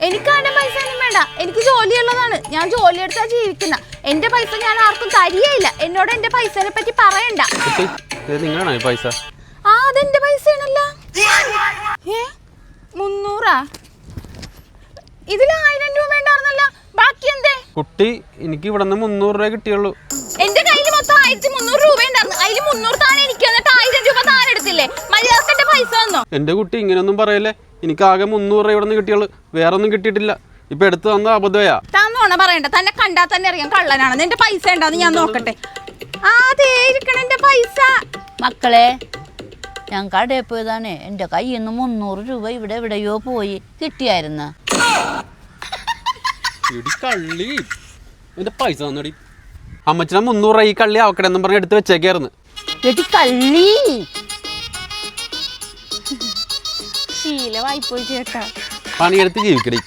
എനിക്ക് ആരുടെ പൈസ ഒന്നും വേണ്ട. എനിക്ക് ജോലിയുള്ളതാണ്. ഞാൻ ജോലി എടുത്താ ജീവിക്കുന്ന. എന്റെ പൈസ ഞാൻ ആർക്കും തരികയില്ല. എന്നോട് എന്റെ പൈസനെ പറ്റി പറയണ്ട. നിങ്ങളാണോ ഈ പൈസ? ആ അതെന്റെ പൈസയാണല്ലോ. 300 ഇതിൽ 1000 രൂപ വേണ്ടായിരുന്നല്ലോ. ബാക്കി എന്തേ? കുട്ടി എനിക്ക് ഇവിടെ നിന്ന് 300 രൂപ കിട്ടിയുള്ളൂ. എന്റെ കയ്യിൽ മൊത്തം 1300 രൂപ ഉണ്ടായിരുന്നു. അതിൽ 300 താൻ എനിക്ക് എന്നിട്ട് 1000 രൂപ താൻ എടുത്തില്ലേ? മര്യാദക്ക് എന്റെ പൈസ വന്നോ? എന്റെ കുട്ടി ഇങ്ങനെയൊന്നും പറയല്ലേ. എനിക്ക് ആകെ 300 രൂപ ഇവിടെ നിന്ന് കിട്ടിയുള്ളൂ. വേറെ ഒന്നും കിട്ടിയിട്ടില്ല. ഇപ്പൊ എടുത്തു തന്ന അബദ്ധയാ. താന്നോണ പറയണ്ട. തന്നെ കണ്ടാ തന്നെ അറിയാം കള്ളനാണ്. നിന്റെ പൈസ ഉണ്ടാന്ന് ഞാൻ നോക്കട്ടെ. അതേ ഇരിക്കണ എന്റെ പൈസ. മക്കളെ, ഞാൻ കടയിൽ പോയതാണ്. എൻ്റെ കയ്യിൽ നിന്ന് 300 രൂപ ഇവിടെ എവിടെയോ പോയി. കിട്ടിയായിരുന്ന കള്ളി എന്റെ പൈസ തന്നടി. അമ്മച്ചന 300 രൂപ ഈ കള്ളി അവക്കടെ എന്നും പറഞ്ഞ് എടുത്ത് വെച്ചേക്കായിരുന്നു. കള്ളി ശീലമായി പോയി ചേട്ടാ. പണിയെടുത്ത് ജീവിക്കടി.